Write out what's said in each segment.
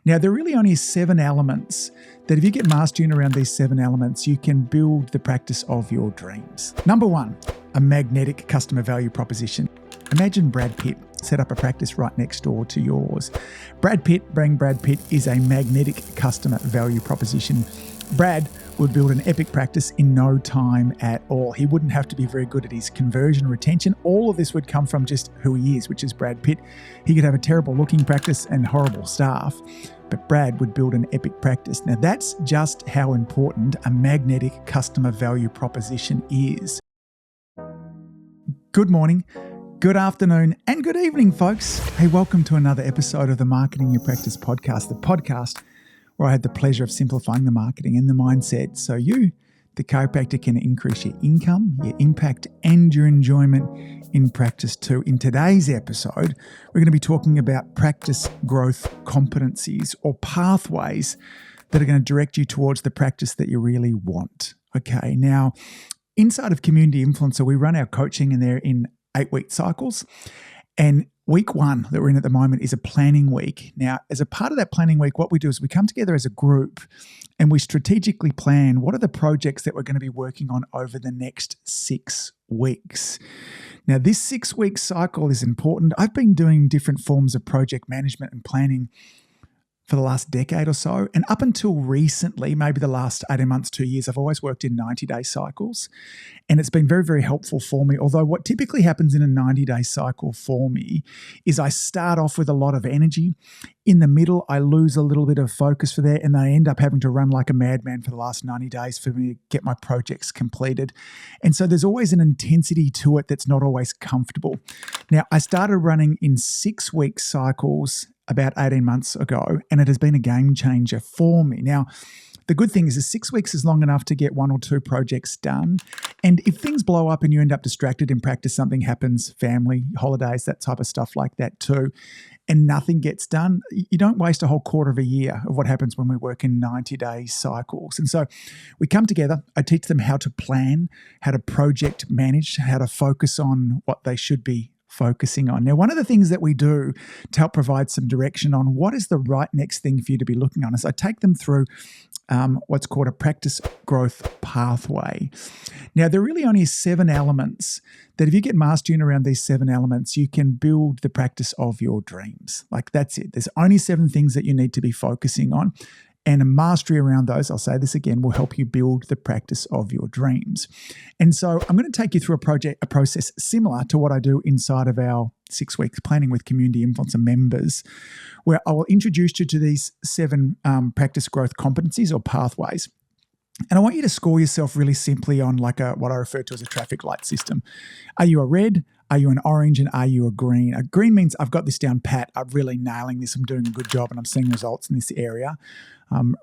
Now, there are really only 7 elements that if you get mastery in around these 7 elements, you can build the practice of your dreams. Number 1, a magnetic customer value proposition. Imagine Brad Pitt set up a practice right next door to yours. Brad Pitt is a magnetic customer value proposition. Brad would build an epic practice in no time at all. He wouldn't have to be very good at his conversion retention. All of this would come from just who he is, which is Brad Pitt. He could have a terrible looking practice and horrible staff, but Brad would build an epic practice. Now that's just how important a magnetic customer value proposition is. Good morning, good afternoon, and good evening, folks. Hey, welcome to another episode of the Marketing Your Practice podcast, the podcast where I had the pleasure of simplifying the marketing and the mindset so you, the chiropractor, can increase your income, your impact, and your enjoyment in practice too. In today's episode, we're going to be talking about practice growth competencies or pathways that are going to direct you towards the practice that you really want. Okay, now, inside of Community Influencer, we run our coaching and they're in 8-week cycles. And week 1 that we're in at the moment is a planning week. Now, as a part of that planning week, what we do is we come together as a group and we strategically plan what are the projects that we're going to be working on over the next 6 weeks. Now, this 6-week cycle is important. I've been doing different forms of project management and planning for the last decade or so. And up until recently, maybe the last 18 months, 2 years, I've always worked in 90-day cycles. And it's been very, very helpful for me. Although what typically happens in a 90-day cycle for me is I start off with a lot of energy. In the middle, I lose a little bit of focus for that, and I end up having to run like a madman for the last 90 days for me to get my projects completed. And so there's always an intensity to it that's not always comfortable. Now, I started running in 6-week cycles about 18 months ago, and it has been a game changer for me. Now, the good thing is 6 weeks is long enough to get 1 or 2 projects done. And if things blow up and you end up distracted in practice, something happens, family, holidays, that type of stuff like that too, and nothing gets done, you don't waste a whole quarter of a year of what happens when we work in 90-day cycles. And so we come together, I teach them how to plan, how to project manage, how to focus on what they should be focusing on. Now, one of the things that we do to help provide some direction on what is the right next thing for you to be looking on is I take them through what's called a practice growth pathway. Now, there are really only 7 elements that if you get mastery in around these 7 elements, you can build the practice of your dreams. Like that's it. There's only 7 things that you need to be focusing on. And a mastery around those, I'll say this again, will help you build the practice of your dreams. And so I'm going to take you through a process similar to what I do inside of our 6 weeks planning with Community Influencer members, where I will introduce you to these 7 practice growth competencies or pathways. And I want you to score yourself really simply on like what I refer to as a traffic light system. Are you a red? Are you an orange? And are you a green? A green means I've got this down pat. I'm really nailing this. I'm doing a good job and I'm seeing results in this area.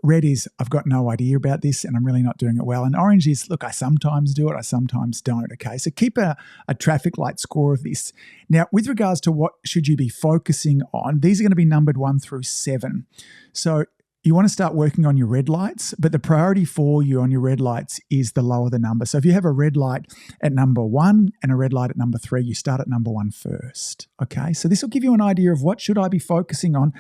Red is I've got no idea about this and I'm really not doing it well. And orange is, look, I sometimes do it, I sometimes don't. Okay, so keep a traffic light score of this. Now, with regards to what should you be focusing on, these are going to be numbered 1 through 7. So you want to start working on your red lights, but the priority for you on your red lights is the lower the number. So if you have a red light at number 1 and a red light at number 3, you start at number 1 first. Okay, so this will give you an idea of what should I be focusing on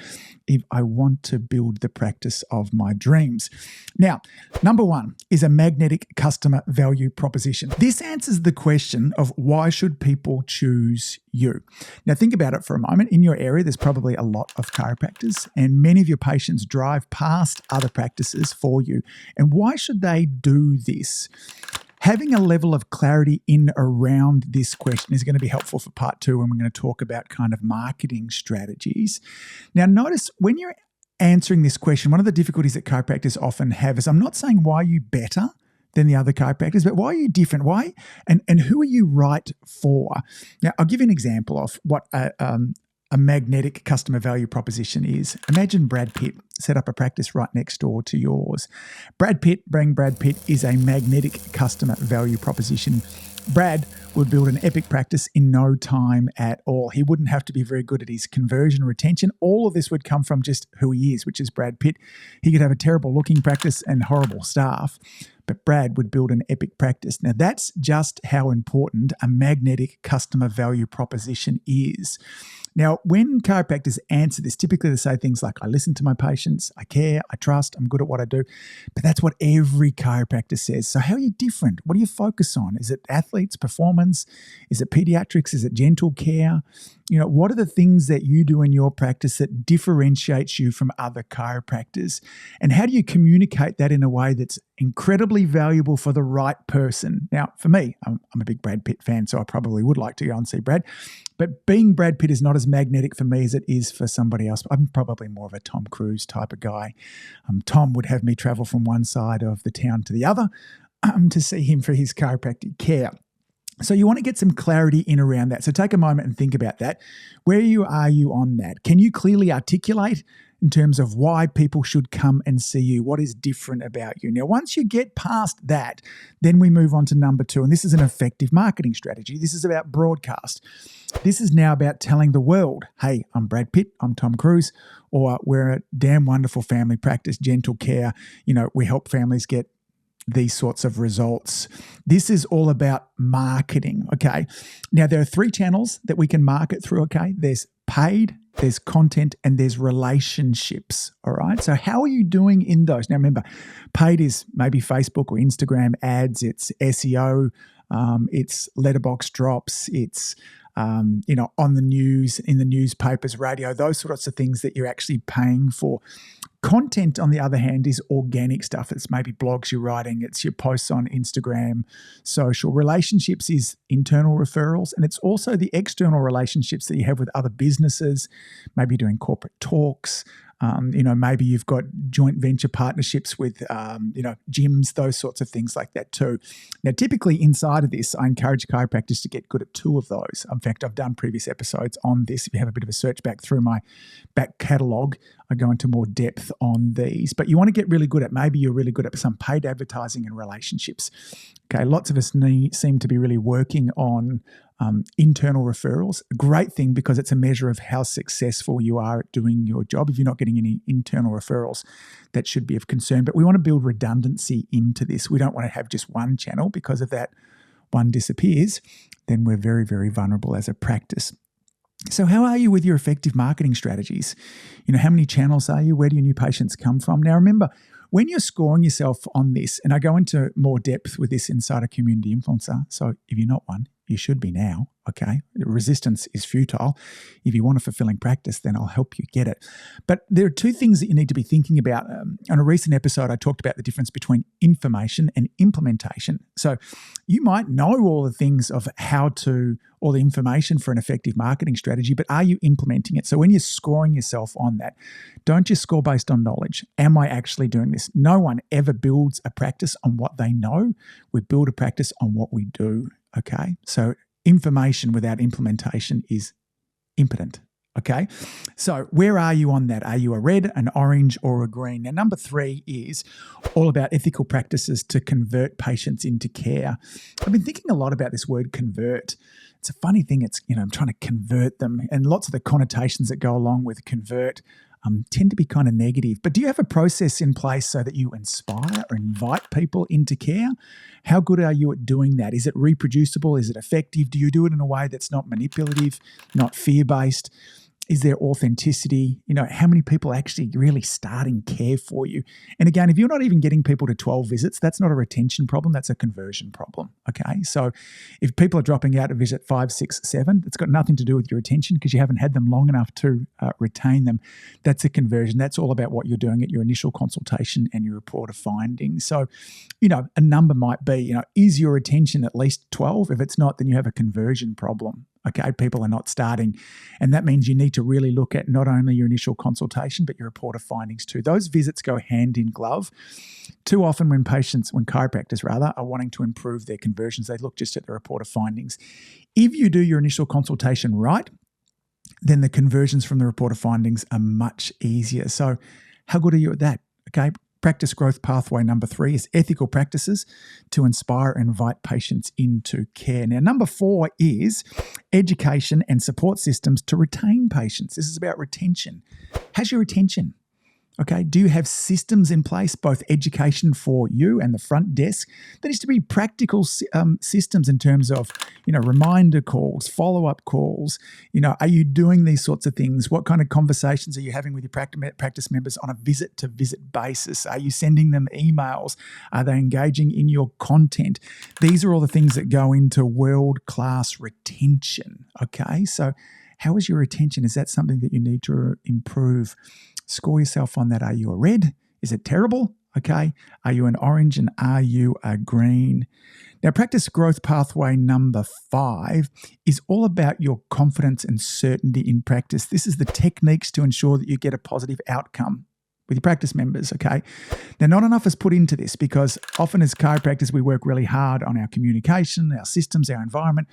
if I want to build the practice of my dreams. Now, number 1 is a magnetic customer value proposition. This answers the question of why should people choose you? Now, think about it for a moment. In your area, there's probably a lot of chiropractors, and many of your patients drive past other practices for you. And why should they do this? Having a level of clarity in around this question is going to be helpful for part 2 when we're going to talk about kind of marketing strategies. Now, notice when you're answering this question, one of the difficulties that chiropractors often have is I'm not saying why are you better than the other chiropractors, but why are you different? Why? And who are you right for? Now, I'll give you an example of what a magnetic customer value proposition is. Imagine Brad Pitt set up a practice right next door to yours. Brad Pitt is a magnetic customer value proposition. Brad would build an epic practice in no time at all. He wouldn't have to be very good at his conversion retention. All of this would come from just who he is, which is Brad Pitt. He could have a terrible looking practice and horrible staff, but Brad would build an epic practice. Now, that's just how important a magnetic customer value proposition is. Now, when chiropractors answer this, typically they say things like, I listen to my patients, I care, I trust, I'm good at what I do. But that's what every chiropractor says. So how are you different? What do you focus on? Is it athletes, performance? Is it pediatrics? Is it gentle care? What are the things that you do in your practice that differentiates you from other chiropractors? And how do you communicate that in a way that's incredibly valuable for the right person? Now, for me, I'm a big Brad Pitt fan, so I probably would like to go and see Brad. But being Brad Pitt is not as magnetic for me as it is for somebody else. I'm probably more of a Tom Cruise type of guy. Tom would have me travel from one side of the town to the other to see him for his chiropractic care. So you want to get some clarity in around that. So take a moment and think about that. Where are you on that? Can you clearly articulate in terms of why people should come and see you? What is different about you? Now, once you get past that, then we move on to number 2. And this is an effective marketing strategy. This is about broadcast. This is now about telling the world, hey, I'm Brad Pitt, I'm Tom Cruise, or we're a damn wonderful family practice, gentle care. We help families get these sorts of results. This is all about marketing, okay? Now, there are 3 channels that we can market through, okay? There's paid, there's content, and there's relationships, all right? So how are you doing in those? Now, remember, paid is maybe Facebook or Instagram ads, it's SEO, it's letterbox drops, it's on the news, in the newspapers, radio, those sorts of things that you're actually paying for. Content, on the other hand, is organic stuff. It's maybe blogs you're writing. It's your posts on Instagram, social. Relationships is internal referrals. And it's also the external relationships that you have with other businesses, maybe doing corporate talks. Maybe you've got joint venture partnerships with, gyms, those sorts of things like that too. Now, typically inside of this, I encourage chiropractors to get good at 2 of those. In fact, I've done previous episodes on this. If you have a bit of a search back through my back catalogue, I go into more depth on these. But you want to get really good at, maybe you're really good at some paid advertising and relationships. Okay, lots of us seem to be really working on internal referrals. A great thing because it's a measure of how successful you are at doing your job. If you're not getting any internal referrals, that should be of concern. But we want to build redundancy into this. We don't want to have just one channel because if that one disappears, then we're very, very vulnerable as a practice. So how are you with your effective marketing strategies? How many channels are you? Where do your new patients come from? Now, remember, when you're scoring yourself on this, and I go into more depth with this inside a community influencer, so if you're not one, you should be now, okay? Resistance is futile. If you want a fulfilling practice, then I'll help you get it. But there are 2 things that you need to be thinking about. On a recent episode, I talked about the difference between information and implementation. So you might know all the things of all the information for an effective marketing strategy, but are you implementing it? So when you're scoring yourself on that, don't just score based on knowledge. Am I actually doing this? No one ever builds a practice on what they know. We build a practice on what we do. Okay, so information without implementation is impotent. Okay, so where are you on that? Are you a red, an orange, or a green? Now, number 3 is all about ethical practices to convert patients into care. I've been thinking a lot about this word convert. It's a funny thing. I'm trying to convert them, and lots of the connotations that go along with convert tend to be kind of negative. But do you have a process in place so that you inspire or invite people into care? How good are you at doing that? Is it reproducible? Is it effective? Do you do it in a way that's not manipulative, not fear-based? Is there authenticity? How many people are actually really starting care for you? And again, if you're not even getting people to 12 visits, that's not a retention problem, that's a conversion problem, okay? So if people are dropping out at visit 5, 6, 7, it's got nothing to do with your retention because you haven't had them long enough to retain them. That's a conversion. That's all about what you're doing at your initial consultation and your report of findings. So, a number might be, is your retention at least 12? If it's not, then you have a conversion problem. Okay, people are not starting. And that means you need to really look at not only your initial consultation, but your report of findings too. Those visits go hand in glove. Too often when chiropractors are wanting to improve their conversions, they look just at the report of findings. If you do your initial consultation right, then the conversions from the report of findings are much easier. So how good are you at that? Okay. Practice growth pathway number 3 is ethical practices to inspire and invite patients into care. Now, number 4 is education and support systems to retain patients. This is about retention. How's your retention? Okay, do you have systems in place, both education for you and the front desk? There needs to be practical systems in terms of, reminder calls, follow-up calls. Are you doing these sorts of things? What kind of conversations are you having with your practice members on a visit-to-visit basis? Are you sending them emails? Are they engaging in your content? These are all the things that go into world-class retention, okay? So how is your retention? Is that something that you need to improve? Score yourself on that. Are you a red? Is it terrible? Okay. Are you an orange, and are you a green? Now, practice growth pathway number 5 is all about your confidence and certainty in practice. This is the techniques to ensure that you get a positive outcome with your practice members, okay? Now, not enough is put into this because often as chiropractors, we work really hard on our communication, our systems, our environment,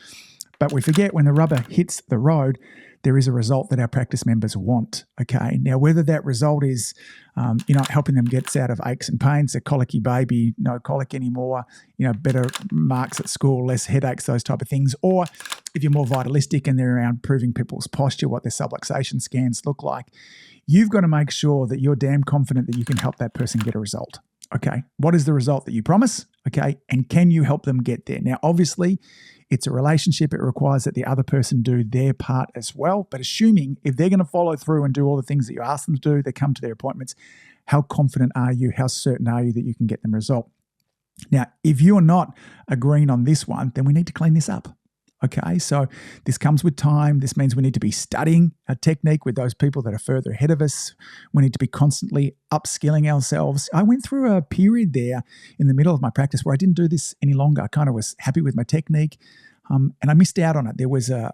but we forget when the rubber hits the road, there is a result that our practice members want, okay? Now, whether that result is, helping them get out of aches and pains, a colicky baby, no colic anymore, better marks at school, less headaches, those type of things, or if you're more vitalistic and they're around improving people's posture, what their subluxation scans look like, you've got to make sure that you're damn confident that you can help that person get a result, okay? What is the result that you promise, okay? And can you help them get there? Now, obviously, it's a relationship. It requires that the other person do their part as well. But assuming if they're going to follow through and do all the things that you ask them to do, they come to their appointments, how confident are you? How certain are you that you can get them a result? Now, if you're not agreeing on this one, then we need to clean this up. Okay, so this comes with time. This means we need to be studying a technique with those people that are further ahead of us. We need to be constantly upskilling ourselves. I went through a period there in the middle of my practice where I didn't do this any longer. I kind of was happy with my technique, and I missed out on it. There was a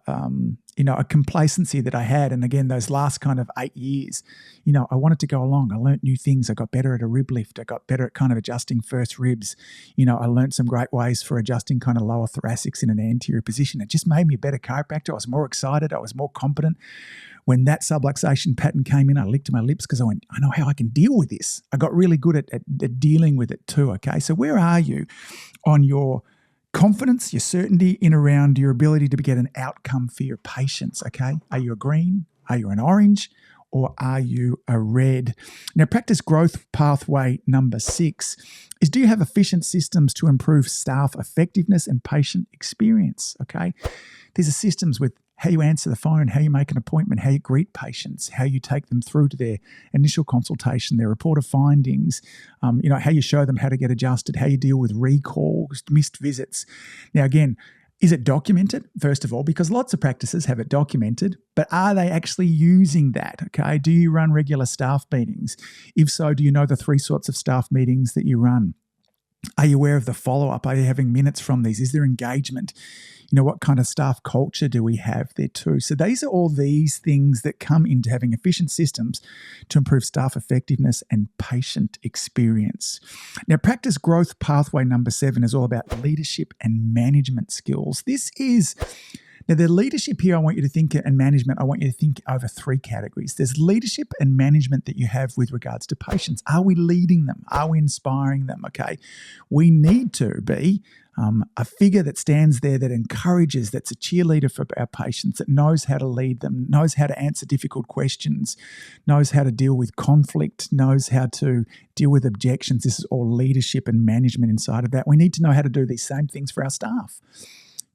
complacency that I had. And again, those last kind of 8 years, I wanted to go along. I learned new things. I got better at a rib lift. I got better at kind of adjusting first ribs. I learned some great ways for adjusting kind of lower thoracics in an anterior position. It just made me a better chiropractor. I was more excited. I was more competent. When that subluxation pattern came in, I licked my lips because I went, I know how I can deal with this. I got really good at dealing with it too, okay? So where are you on your confidence, your certainty in around your ability to get an outcome for your patients, okay? Are you a green? Are you an orange? Or are you a red? Now, practice growth pathway number 6 is, do you have efficient systems to improve staff effectiveness and patient experience, okay? These are systems with how you answer the phone, how you make an appointment, how you greet patients, how you take them through to their initial consultation, their report of findings, how you show them how to get adjusted, how you deal with recalls, missed visits. Now, again, is it documented, first of all? Because lots of practices have it documented, but are they actually using that, okay? Do you run regular staff meetings? If so, do you know the 3 sorts of staff meetings that you run? Are you aware of the follow-up? Are you having minutes from these? Is there engagement? What kind of staff culture do we have there too? So these are all these things that come into having efficient systems to improve staff effectiveness and patient experience. Now, practice growth pathway number 7 is all about leadership and management skills. Now, the leadership here, I want you to think, and management, I want you to think over 3 categories. There's leadership and management that you have with regards to patients. Are we leading them? Are we inspiring them? Okay. We need to be a figure that stands there, that encourages, that's a cheerleader for our patients, that knows how to lead them, knows how to answer difficult questions, knows how to deal with conflict, knows how to deal with objections. This is all leadership and management inside of that. We need to know how to do these same things for our staff.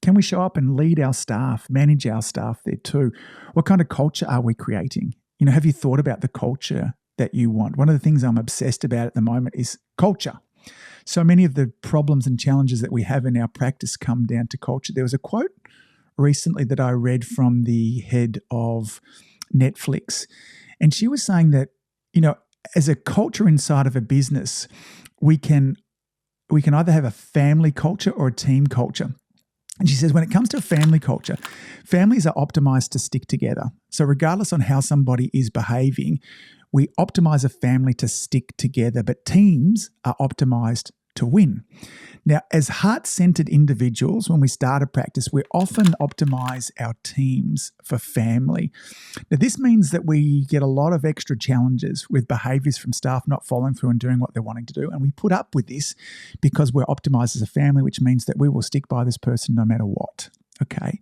Can we show up and lead our staff, manage our staff there too? What kind of culture are we creating? Have you thought about the culture that you want? One of the things I'm obsessed about at the moment is culture. So many of the problems and challenges that we have in our practice come down to culture. There was a quote recently that I read from the head of Netflix, and she was saying that, as a culture inside of a business, we can either have a family culture or a team culture. And she says, when it comes to family culture, families are optimized to stick together. So regardless on how somebody is behaving, we optimize a family to stick together, but teams are optimized to win. Now, as heart-centered individuals, when we start a practice, we often optimize our teams for family. Now, this means that we get a lot of extra challenges with behaviors from staff not following through and doing what they're wanting to do. And we put up with this because we're optimized as a family, which means that we will stick by this person no matter what. Okay.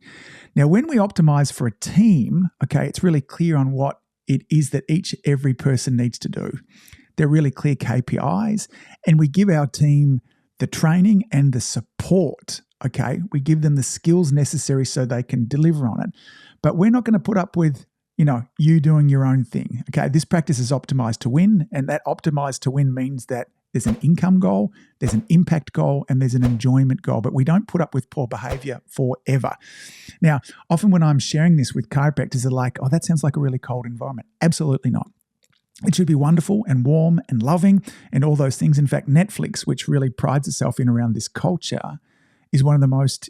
Now, when we optimize for a team, okay, it's really clear on what it is that every person needs to do. They're really clear KPIs, and we give our team the training and the support, okay? We give them the skills necessary so they can deliver on it. But we're not going to put up with, you doing your own thing, okay? This practice is optimized to win, and that optimized to win means that there's an income goal, there's an impact goal, and there's an enjoyment goal, but we don't put up with poor behavior forever. Now, often when I'm sharing this with chiropractors, they're like, oh, that sounds like a really cold environment. Absolutely not. It should be wonderful and warm and loving and all those things. In fact, Netflix, which really prides itself in around this culture, is one of the most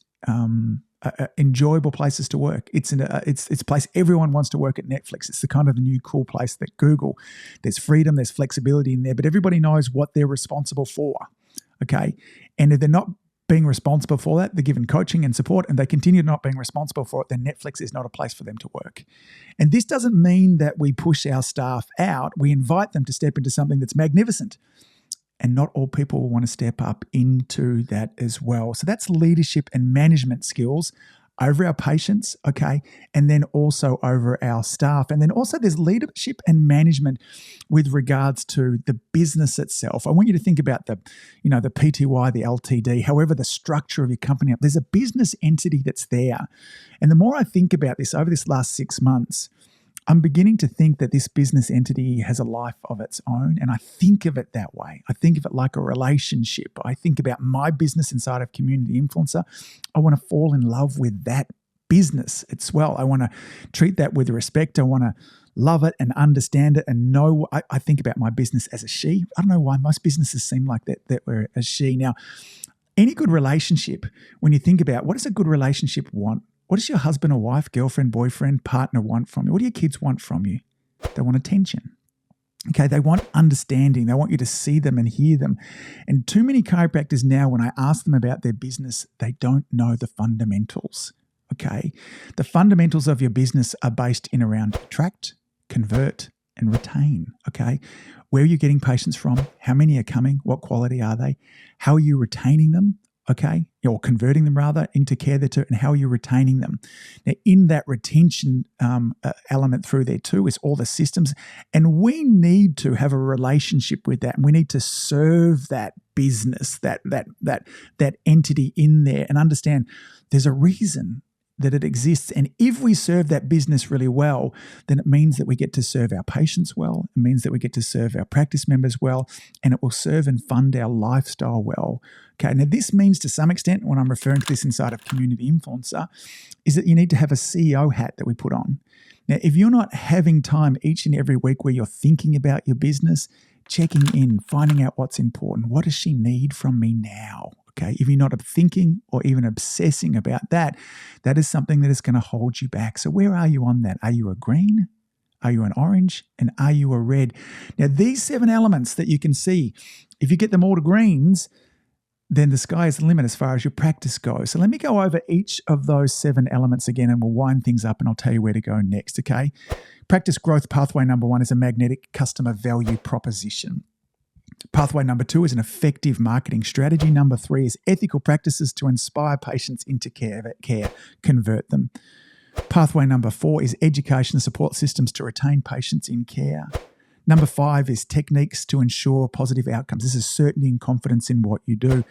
enjoyable places to work. It's a place everyone wants to work at. Netflix. It's the kind of the new cool place that Google. There's freedom, there's flexibility in there, but everybody knows what they're responsible for, okay? And if they're not being responsible for that, they're given coaching and support, and they continue not being responsible for it, then Netflix is not a place for them to work. And this doesn't mean that we push our staff out. We invite them to step into something that's magnificent. And not all people will want to step up into that as well. So that's leadership and management skills over our patients, okay, and then also over our staff. And then also there's leadership and management with regards to the business itself. I want you to think about the PTY, the LTD, however the structure of your company. There's a business entity that's there. And the more I think about this over this last 6 months, I'm beginning to think that this business entity has a life of its own, and I think of it that way. I think of it like a relationship. I think about my business inside of Community Influencer. I want to fall in love with that business as well. I want to treat that with respect. I want to love it and understand it and know. I think about my business as a she. I don't know why most businesses seem like that we're a she. Now, any good relationship, when you think about what does a good relationship want? What does your husband or wife, girlfriend, boyfriend, partner want from you? What do your kids want from you? They want attention. Okay, they want understanding. They want you to see them and hear them. And too many chiropractors now, when I ask them about their business, they don't know the fundamentals. Okay, the fundamentals of your business are based in around attract, convert, and retain. Okay, where are you getting patients from? How many are coming? What quality are they? How are you retaining them? Okay, or converting them rather into care there too, and how are you retaining them? Now, in that retention element through there too is all the systems, and we need to have a relationship with that, and we need to serve that business, that entity in there, and understand there's a reason that it exists. And if we serve that business really well, then it means that we get to serve our patients well. It means that we get to serve our practice members well, and it will serve and fund our lifestyle well. Okay, now this means to some extent, when I'm referring to this inside of Community Influencer, is that you need to have a CEO hat that we put on. Now, if you're not having time each and every week where you're thinking about your business, checking in, finding out what's important, what does she need from me now? Okay, if you're not thinking or even obsessing about that, that is something that is going to hold you back. So where are you on that? Are you a green? Are you an orange? And are you a red? Now, these 7 elements that you can see, if you get them all to greens, then the sky is the limit as far as your practice goes. So let me go over each of those 7 elements again, and we'll wind things up and I'll tell you where to go next, okay? Practice growth pathway number 1 is a magnetic customer value proposition. Pathway number 2 is an effective marketing strategy. Number 3 is ethical practices to inspire patients into care, convert them. Pathway number 4 is education and support systems to retain patients in care. Number 5 is techniques to ensure positive outcomes. This is certainty and confidence in what you do.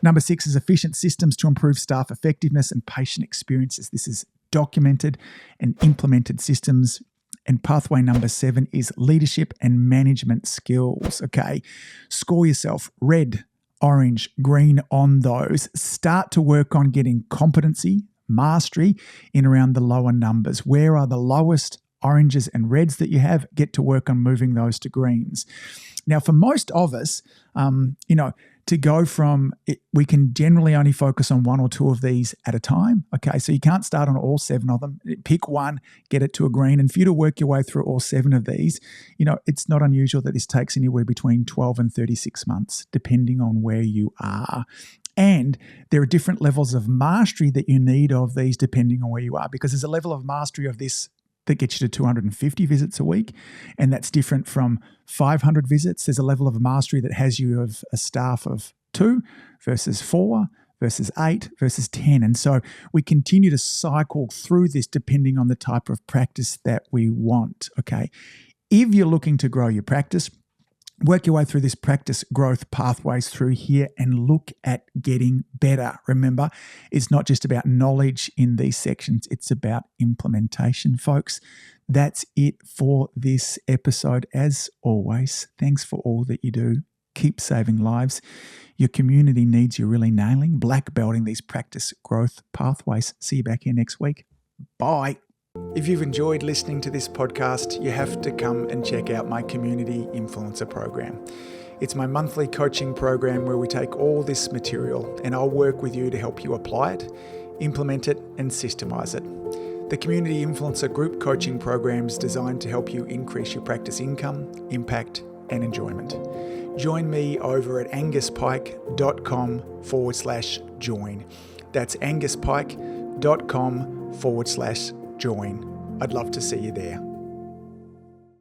Number 6 is efficient systems to improve staff effectiveness and patient experiences. This is documented and implemented systems. And pathway number 7 is leadership and management skills. Okay, score yourself red, orange, green on those. Start to work on getting competency, mastery in around the lower numbers. Where are the lowest oranges and reds that you have? Get to work on moving those to greens. Now, for most of us, to go from it, we can generally only focus on 1 or 2 of these at a time. Okay, so you can't start on all 7 of them. Pick one, get it to a green. And for you to work your way through all 7 of these, it's not unusual that this takes anywhere between 12 and 36 months, depending on where you are. And there are different levels of mastery that you need of these depending on where you are, because there's a level of mastery of this that gets you to 250 visits a week, and that's different from 500 visits. There's a level of mastery that has you of a staff of 2 versus 4 versus 8 versus 10. And so we continue to cycle through this depending on the type of practice that we want, okay? If you're looking to grow your practice, work your way through this practice growth pathways through here and look at getting better. Remember, it's not just about knowledge in these sections, it's about implementation, folks. That's it for this episode. As always, thanks for all that you do. Keep saving lives. Your community needs you really nailing, black belting these practice growth pathways. See you back here next week. Bye. If you've enjoyed listening to this podcast, you have to come and check out my Community Influencer Program. It's my monthly coaching program where we take all this material and I'll work with you to help you apply it, implement it, and systemize it. The Community Influencer Group Coaching Program is designed to help you increase your practice income, impact, and enjoyment. Join me over at anguspyke.com/join. That's anguspyke.com/join. I'd love to see you there.